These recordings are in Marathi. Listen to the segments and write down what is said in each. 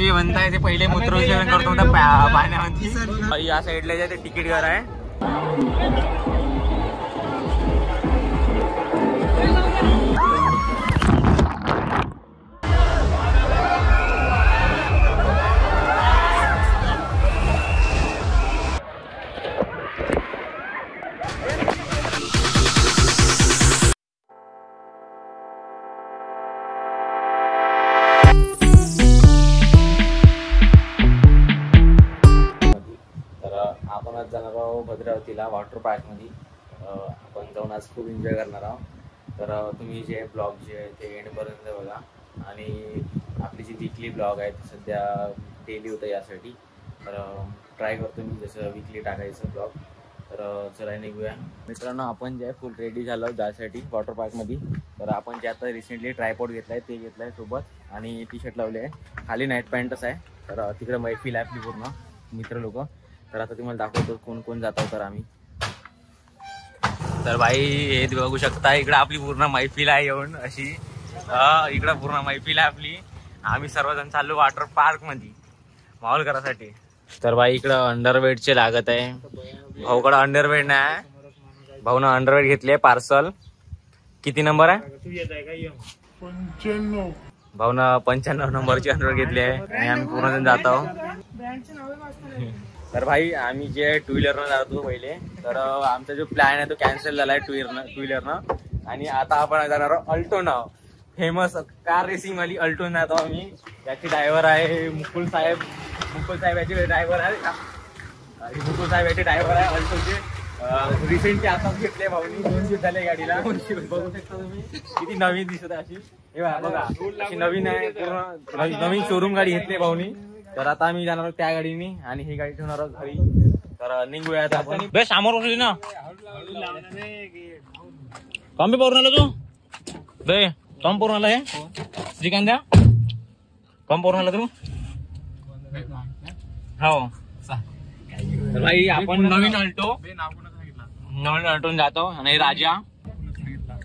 ते म्हणताय ते पहिले मूत्रविसर्जन करतो पाण्यामध्ये. या साईडला जे ते तिकीट घर आहे. जाणार आहोत भद्रावतीला वॉटर पार्क मध्ये. आपण जाऊन आज खूप एन्जॉय करणार आहोत. तर तुम्ही जे ब्लॉग जे आहे ते एंडपर्यंत बघा. आणि आपली जी वीकली ब्लॉग आहे सध्या डेली होतं यासाठी. तर ट्राय करतो मी जसं वीकली टाकायचं ब्लॉग. तर चला निघूया मित्रांनो. आपण जे फुल रेडी झालो जायसाठी वॉटर पार्कमध्ये. तर आपण जे आता रिसेंटली ट्रायपॉड घेतला आहे ते घेतलं आहे सोबत. आणि टी शर्ट लावले आहे. खाली नाईट पॅन्टच आहे. तर तिकडे मैफिल आहे आपली पूर्ण मित्र लोक. तर आता तुम्हाला दाखवतो कोण कोण जातो. तर आम्ही तर भाई हे बघू शकता इकडं आपली पूर्ण मैफिल आहे येऊन अशी. इकडं पूर्ण मैफिल आहे आपली. आम्ही सर्वजण चाललो वॉटर पार्क मध्ये माहोल करासाठी. तर भाई इकडं अंडरवेअरचे लागत आहे. भाऊकडं अंडरवेअर नाही. भाऊनं अंडरवेअर घेतले पार्सल. किती नंबर आहे? 95. भाऊनं 95 नंबरची अंडरवेअर घेतली आहे. आणि आम्ही पूर्ण जण जात आहोत. तर भाई आम्ही जे टू व्हीलरनं जातो पहिले. तर आमचा जो प्लॅन आहे तो कॅन्सल झाला आहे टू व्हीलरनं. आणि आता आपण जाणार आहोत अल्टोनं. फेमस कार रेसिंग वाली अल्टोनं जातो आम्ही. याची ड्रायव्हर आहे मुकुल साहेब. मुकुल साहेब याचे ड्रायव्हर आहे. मुकुल साहेब याचे ड्रायव्हर आहे अल्टोचे. रिसेंटली आता घेतले भाऊनी. 2 दिवस झाले गाडीला. बघू शकता तुम्ही किती नवीन दिसत आहे अशी. हे बघा अशी नवीन आहे पूर्ण नवीन शोरूम गाडी घेतली भाऊनी. तर आता आम्ही जाणार आहोत त्या गाडीने. आणि ही गाडी ठेवणार आहोत घरी. तर निघूया आता आपण. बे समोर बसली ना कॉम्बी पवरून आला तू. बे कॉम पवरून आला. हे श्रीकांत द्या कॉम पवरून आला तू. हो तर भाई आपण नवीन अल्टो जातो. आणि राजा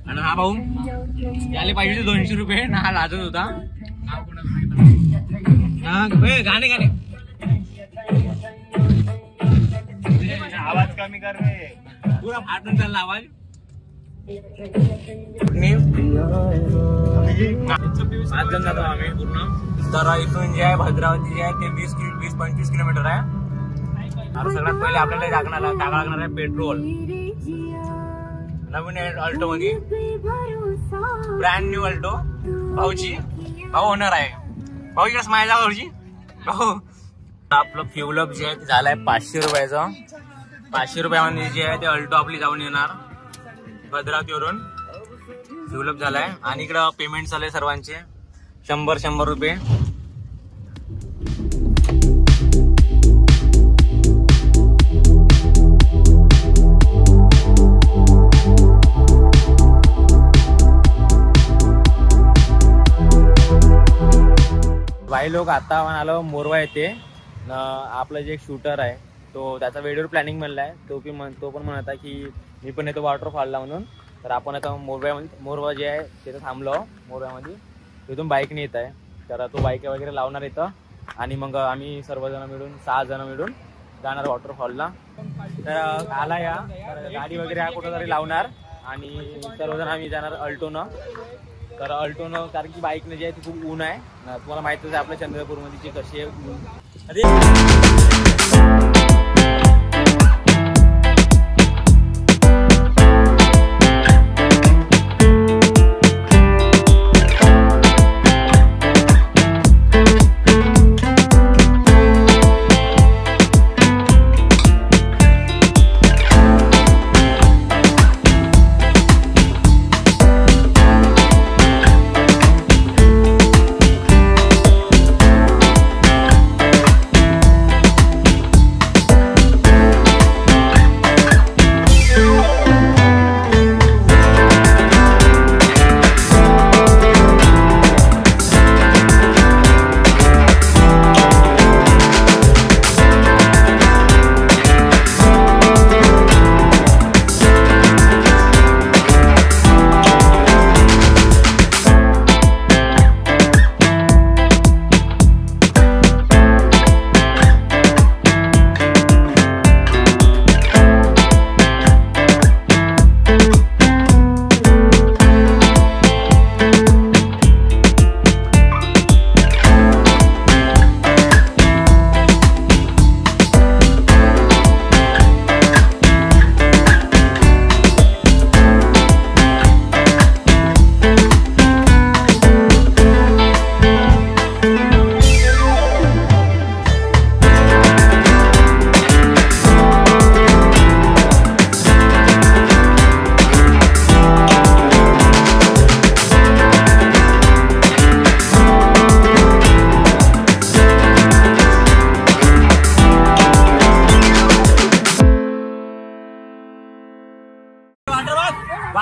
आणि हा भाऊ याले पाहिजे 200 रुपये ना. हा लाजत होता. गाणे आवाज कमी कर रे. पुरा फाटून चालला आवाज. आज जण जातो आम्ही पूर्ण. तर इथून जे आहे भद्रावती जे आहे ते 20-25 किलोमीटर आहे. आता सगळ्यात पहिले आपल्याला टाकावं लागणार आहे पेट्रोल. नवीन अल्टो मध्ये ब्रँड न्यू अल्टो. भाऊची भाऊ ओनर आहे. भाऊ इकडे स्माईल जा भाऊची. भाऊ आपलं फ्युल अप जे आहे ते झालंय 500 रुपयाचं. 500 रुपयामध्ये जे आहे ते अल्टो आपली जाऊन येणार भद्रावतीवरून. फ्युल अप झालाय. आणि इकडं पेमेंट झालंय सर्वांचे 100 रुपये. भाई लोक आता आपण आलो मोरवा येते. आपलं जे एक शूटर आहे तो त्याचा व्हिडिओ प्लॅनिंग म्हणलाय. तो पण म्हणत आहे की मी पण येतो वॉटरफॉलला म्हणून. तर आपण आता मोरवा जे आहे तिथं थांबलो मोरव्यामध्ये. तिथून बाईकने येत आहे. तर तो बाईक वगैरे लावणार इथं. आणि मग आम्ही सर्वजण मिळून 6 जण मिळून जाणार वॉटरफॉलला. तर आला या गाडी वगैरे कुठं तरी लावणार. आणि सर्वजण आम्ही जाणार अल्टोनं. तर अल्टोनं कारण की बाईकनं जे आहे ती खूप ऊन आहे. तुम्हाला माहितच आहे आपल्या चंद्रपूरमध्ये कशी आहे ऊन.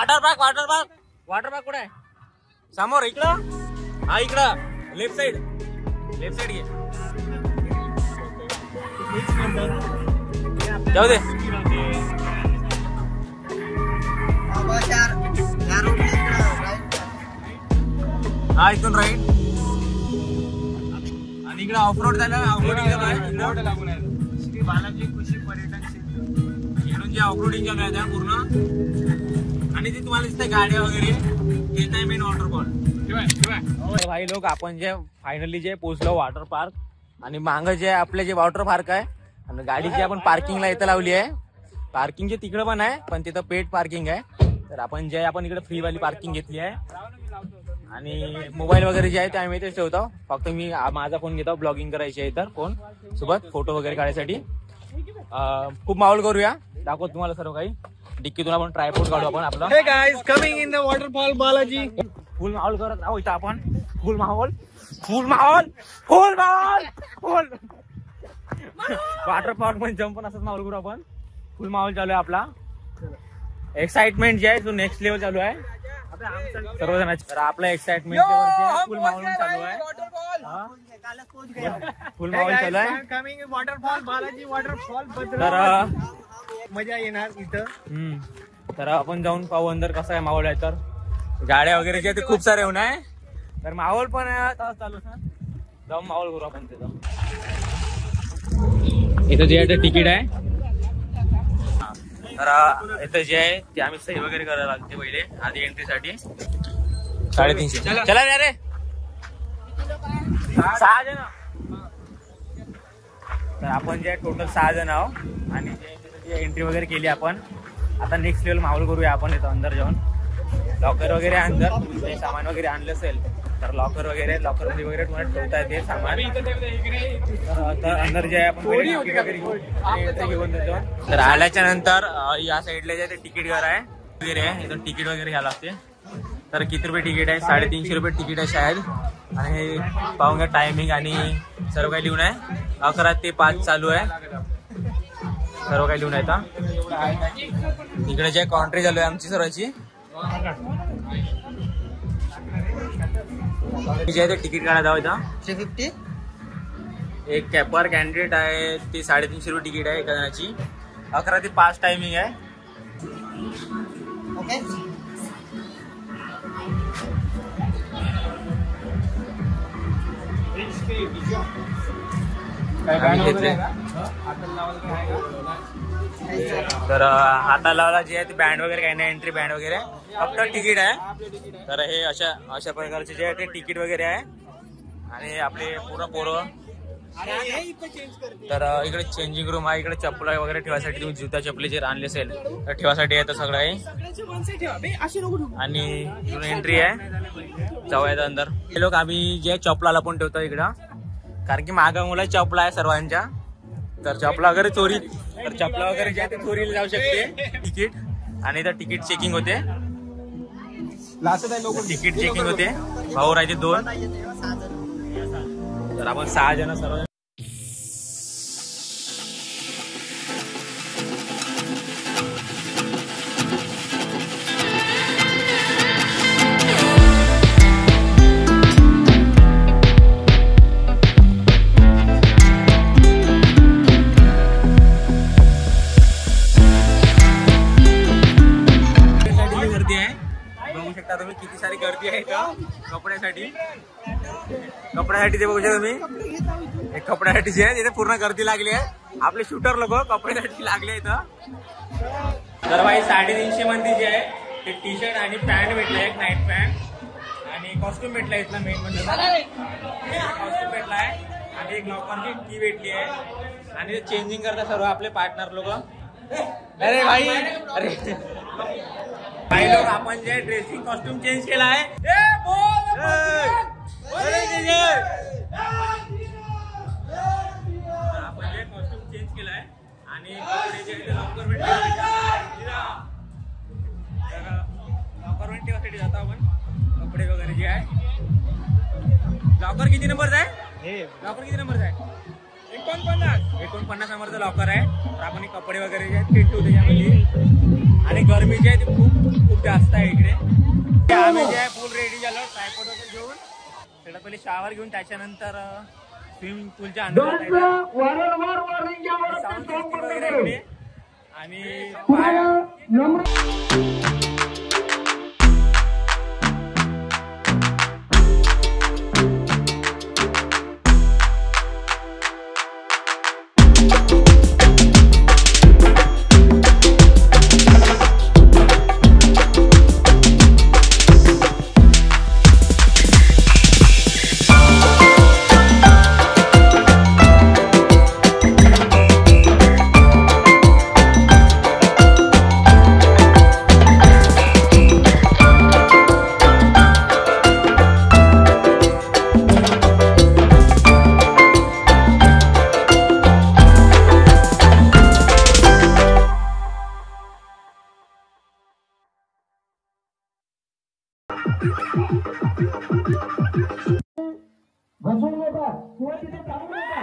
वॉटर पार्क कुठे आहे? समोर इकडं. हा इकडं लेफ्ट साइड घे. जाऊ दे. हा इथून राईट. आणि इकडे ऑफरोड झालं. ऑफरोडिंग श्री बालाजी कृषी पर्यटन क्षेत्र इकडून जे ऑफरोडिंग चालू आहे त्या पूर्ण. आणि ते तुम्हाला दिसतंय गाड्या वगैरे. येत आहे मेन वॉटरफॉल. भाई लोक आपण जे फायनली जे पोहोचलो वॉटर पार्क. आणि मांग जे आपले जे वॉटर पार्क आहे आणि गाडी जी आपण पार्किंगला इथं लावली आहे. पार्किंगचे तिकडं पण आहे पण तिथं पेड पार्किंग आहे. तर आपण इकडे फ्री वाली पार्किंग घेतली आहे. आणि मोबाईल वगैरे जे आहे ते आम्ही इथेच ठेवतो. फक्त मी माझा फोन घेतो ब्लॉगिंग करायची आहे तर फोन सोबत फोटो वगैरे काढायसाठी. खूप माहोल करूया. दाखवतो तुम्हाला सर्व काही. डिक्कीतून आपण ट्रायपॉड काढू आपण आपला. Hey guys coming in the waterfall Balaji. फुल माहोल करत राहू इथं आपण. फुल माहोल वॉटर पार्क पण जम्प पण असंच माहोल करू आपण. फुल माहोल चालू आहे आपला. एक्साइटमेंट जे आहे तो नेक्स्ट लेवल चालू आहे सर्वजणांची. तर आपला एक्साइटमेंट फुल माहोल चालू आहे. फुल माहोल चालू आहे. Coming in waterfall Balaji waterfall. तर मजा येणार इथं. तर आपण जाऊन पाहू अंदर कसा आहे माहोल आहे. तर गाड्या वगैरे जे ते खूप सारे होऊन आहे. तर माहोल पण चालू जाऊन माहोल करू आपण तिथं. इथं जे आहे ते तिकीट आहे. तर इथं जे आहे ते आम्ही सही वगैरे करायला लागते पहिले आधी एंट्रीसाठी. 350. चला रे 6 जण. तर आपण जे टोटल 6 जण आहोत. आणि जे एंट्री वगैरे केली आपण. आता नेक्स्ट लेवल माहोल करूया आपण इथं अंदर जाऊन. लॉकर वगैरे अंदर तुम्ही सामान वगैरे आणलं असेल तर लॉकर मध्ये वगैरे तुम्हाला ठेवता येते सामान. तर अंदर जे आहे आपण घेऊन देतो. तर आल्याच्या नंतर या साईडला जे तिकीट घर आहे वगैरे आहे. इथं तिकीट वगैरे घ्यायला लागते. तर किती रुपये तिकीट आहे? 350 रुपये तिकीट आहे शायद. आणि पाहून घ्या टायमिंग आणि सर्व काही लिहून आहे. 11 ते 5 चालू आहे. सर्व काही लिहून आहे. आता इकडे जे काउंट्री चालू आहे आमची सर्वांची. तिकीट काढा जाऊ इथं. 350 एक पर कॅन्डिडेट आहे. ती 350 रुपये तिकीट आहे एका जणाची. 11 ते 5 टायमिंग आहे. ओके. तर हाताला लावला जे आहे ते बँड वगैरे काही नाही. एंट्री बँड वगैरे फक्त तिकीट आहे. तर हे अशा प्रकारचे जे आहे ते तिकीट वगैरे आहे. आणि आपले पूर्ण पोरं. तर इकडे चेंजिंग रूम आहे. इकडे चप्पल वगैरे ठेवायसाठी तुम्ही जुता चपली जर आणले असेल तर ठेवायसाठी आहे. तर सगळं आहे. आणि इकडून एंट्री आहे. जाऊया अंदर. हे लोक आम्ही जे चपलाला पण ठेवतो इकडं. कारण की मागा मुला चपला आहे सर्वांच्या. तर चपला वगैरे चोरी जे आहे ते चोरीला जाऊ शकते. तिकीट आणि इथं तिकीट चेकिंग होते. तिकीट चेकिंग होते. भाऊ राहायचे 2. तर आपण 6 जण सर्व. तुम्ही किती सारी गर्दी आहे इथं कपड्यासाठी ते बघू शकता तुम्ही. कपड्यासाठी जे आहे तिथे पूर्ण गर्दी लागली आहे. आपले शूटर लोक कपड्यासाठी लागले इथं. तर भाई 350 मध्ये जे आहे ते टी शर्ट आणि पॅन्ट भेटलाय. एक नाईट पॅन्ट आणि कॉस्ट्युम भेटलाय. इथला मेन म्हणजे कॉस्ट्युम भेटलाय. आणि एक लॉकरची की भेटली आहे. आणि चेंजिंग करतात सर्व आपले पार्टनर लोक. अरे भाई भाई लोक आपण जे ड्रेसिंग कॉस्ट्युम चेंज केला आहे. आपण जे कॉस्ट्युम चेंज केलाय आणि लॉकर ठेवासाठी जातो आपण. कपडे वगैरे जे आहे. लॉकर किती नंबरचा आहे? लॉकर किती नंबरचा आहे? 49 नंबरचा लॉकर आहे. तर आपण कपडे वगैरे जे आहेत ते ठेवतो त्याच्यामध्ये. आणि गरमी जी आहे ती खूप जास्त आहे इकडे. आम्ही जे आहे फुल रेडी झालो ट्रायपॉड वगैरे घेऊन. त्याला पहिले शावर घेऊन त्याच्यानंतर स्विमिंग पूलच्या अंदर साऊंड सिस्टीम वगैरे इकडे. आणि बसून नका किंवा तिथे चालू नका.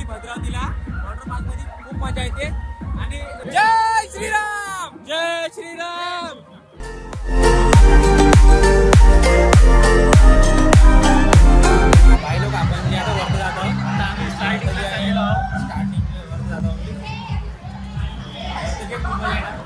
भद्रावतीला वॉटर पार्क मध्ये खूप मजा येते. आणि जय श्रीराम, जय श्रीराम. काही लोक आपण जे आता वरती जातो, आता आम्ही स्टार्टिंग वर जातो. तिकीट खूप मजा येणार.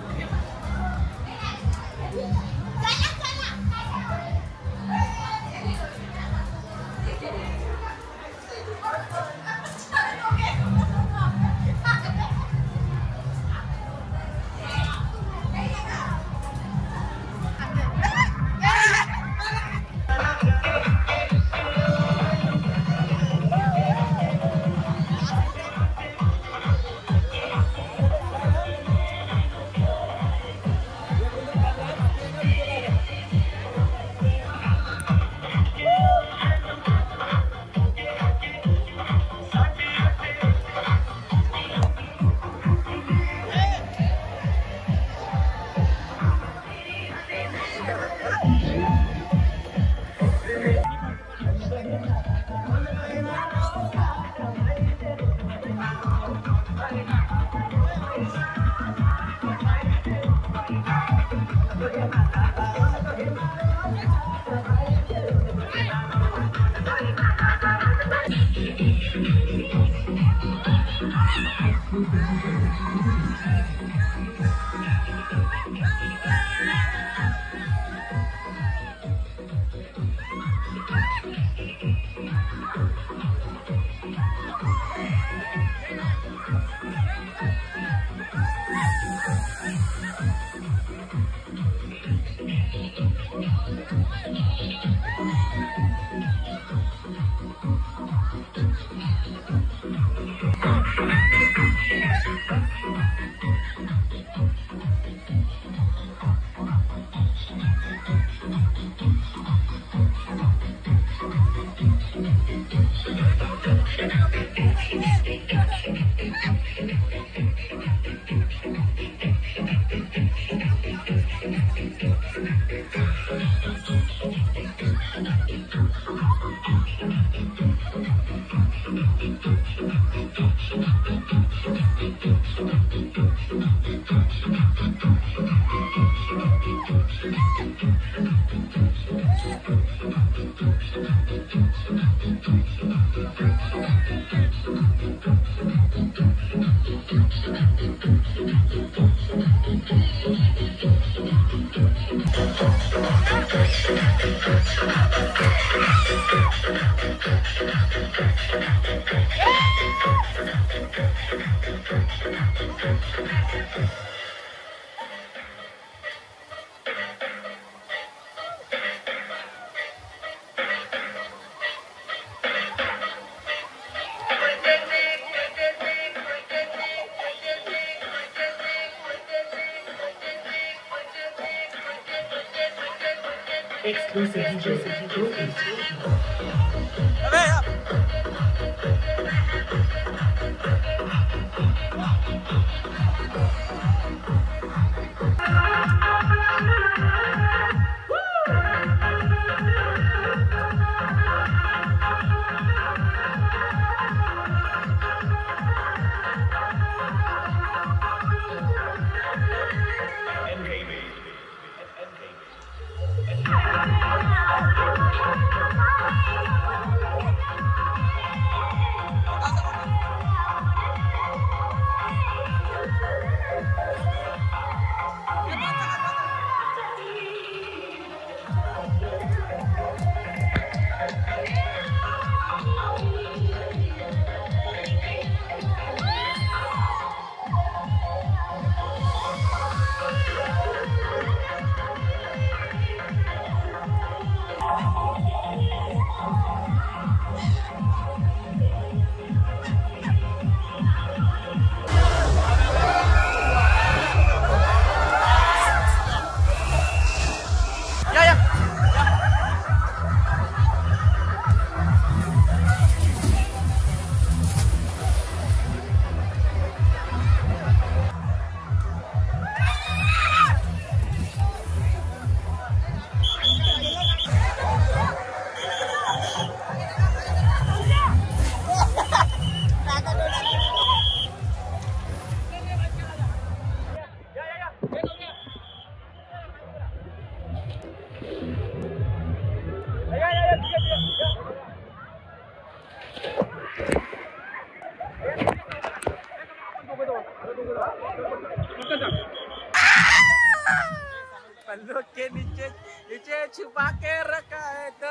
पल्लों के नीचे नीचे छुपा के रखा है तो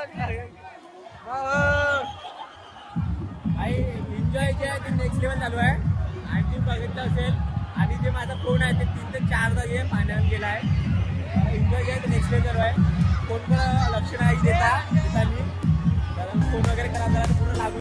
एन्जॉय जे आहे ते नेक्स्ट लेवल चालू आहे आणि तुम्ही बघितलं असेल आणि जे माझा फोन आहे ते 3 ते 4 जागे पाण्यात गेला आहे एन्जॉय जे आहे ते नेक्स्ट लेवल चालू आहे फोन पण लक्ष नाही देता मी कारण फोन वगैरे खराब झाला तर पूर्ण लागू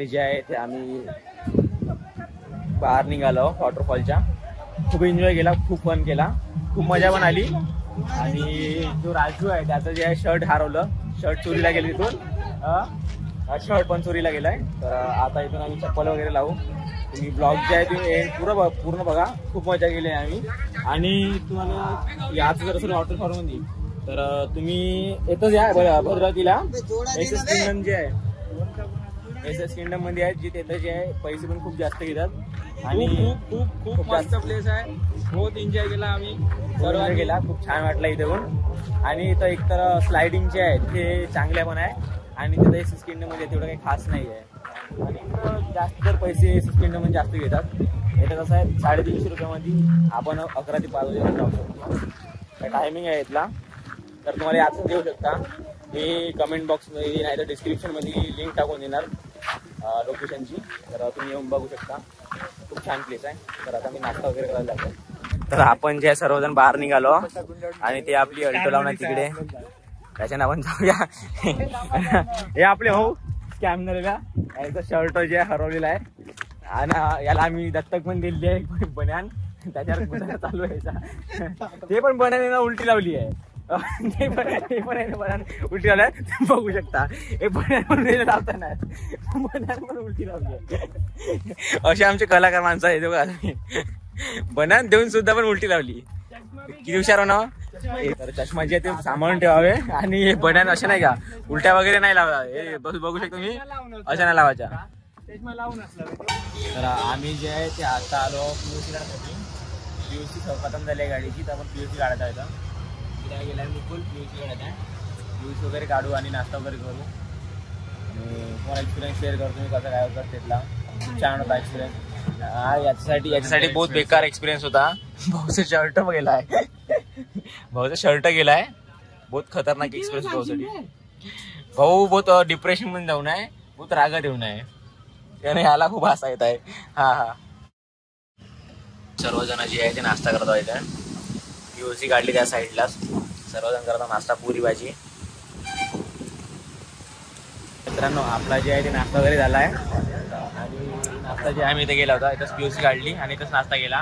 जे आहे ते आम्ही बाहेर निघालो वॉटरफॉलच्या. खूप एन्जॉय केला, खूप फन केला, खूप मजा पण आली. आणि जो राजू आहे त्याचं जे आहे शर्ट हरवलं, शर्ट चोरीला गेली तिथून, शर्ट पण चोरीला गेलाय. तर आता इथून आम्ही चप्पल वगैरे लावू. तुम्ही ब्लॉग जे आहे तुम्ही पूर्ण बघा. खूप मजा केली आहे आम्ही. आणि तुम्हाला याच जर असेल वॉटरफॉलमध्ये तर तुम्ही येतच या भद्रावतीला. एसएस किंगडम जे आहे एसएस किंगडम मध्ये आहे, जिथे येतं जे आहे पैसे पण खूप जास्त घेतात. आणि खूप खूप खूप मस्त प्लेस आहे. बहुत एन्जॉय केला आम्ही, सर्वांनी केला. खूप छान वाटलं इथे पण. आणि इथं एकतर स्लायडिंग जे आहे ते चांगल्या पण आहे. आणि तिथं एसएस किंगडम मध्ये तेवढं काही खास नाही आहे. आणि इथं जास्त तर पैसे एसएस किंगडम मध्ये जास्त घेतात. इथं कसं आहे 350 रुपयामध्ये आपण 11 ते 5 वाजेपर्यंत जाऊ शकतो. टायमिंग आहे इथला. तर तुम्हाला याच देऊ शकता. मी कमेंट बॉक्समध्ये नाही तर डिस्क्रिप्शनमध्ये लिंक टाकून देणार लोकेशनची. तर तुम्ही येऊन बघू शकता. खूप छान प्लेस आहे. तर आता मी नाश्ता वगैरे करायला लागतो. तर आपण जे सर्वजण बाहेर निघालो आणि ते आपली अल्टो लावणार तिकडे. त्याच्यानं आपण जाऊया. हे आपले भाऊ स्कॅमनरला याचा शर्ट जे हरवलेला आहे. आणि याला आम्ही दत्तक पण दिली आहे बन्यान. त्याच्यावर गुन्हा चालू आहे. ते पण बन्याने उलटी लावली आहे. ते पण बन्यान उलटी लावलाय बघू शकता. हे बन्यान पण लावताना बन्यान पण उलटी लावली आहे. असे आमचे कलाकार माणसं आहेत बघा. बन्यान देऊन सुद्धा पण उलटी लावली. किती हुशार हो ना. तर चष्मा जे ते सांभाळून ठेवावे. आणि हे बन्यान असे नाही का उलट्या वगैरे नाही लावा. हे बघू शकतो मी अशा नाही लावायच्या. तर आम्ही जे आहे ते आता आलो PUC काढण्यासाठी. PUC खतम झाली आहे गाडीची. तर आपण PUC काढत आहे. तिकडे गेला आहे मुकुल PUC काढत आहे. PUC वगैरे काढू आणि नाश्ता वगैरे करू. आणि तुम्हाला एक्सपिरियन्स शेअर करतो मी कसं काय होतं तिथला. खूप छान होता एक्सपिरियन्स. याच्यासाठी बहुत बेकार एक्सपिरियन्स होता. भाऊचा शर्ट गेलाय. भाऊचा शर्ट गेलाय. बहुत खतरनाक एक्सपिरियन्स भाऊसाठी. भाऊ बहुत डिप्रेशन मध्ये जाऊन आहे. बहुत रागात येऊन आहे. त्याने याला खूप हसा येत आहे. हा सर्वजण जे आहे ते नाश्ता करत आहेत. PUC काढली त्या साईडला. सर्वजण करतात नाश्ता, पुरी भाजी. मित्रांनो आपला जे आहे ते नाश्ता वगैरे झाला आहे. आणि नाश्ता जे आहे मी इथे गेला होता. इथंच PUC काढली आणि इथंच नाश्ता केला.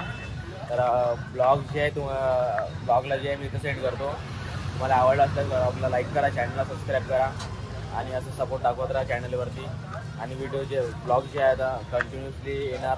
तर ब्लॉग जे आहे ब्लॉगला जे आहे मी इथं सेंड करतो. तुम्हाला आवडला असेल तर ब्लॉगला लाईक करा, चॅनलला सबस्क्राईब करा आणि असं सपोर्ट दाखवत राहा चॅनलवरती. आणि व्हिडिओ जे ब्लॉग जे आहे आता कंटिन्युअसली येणार.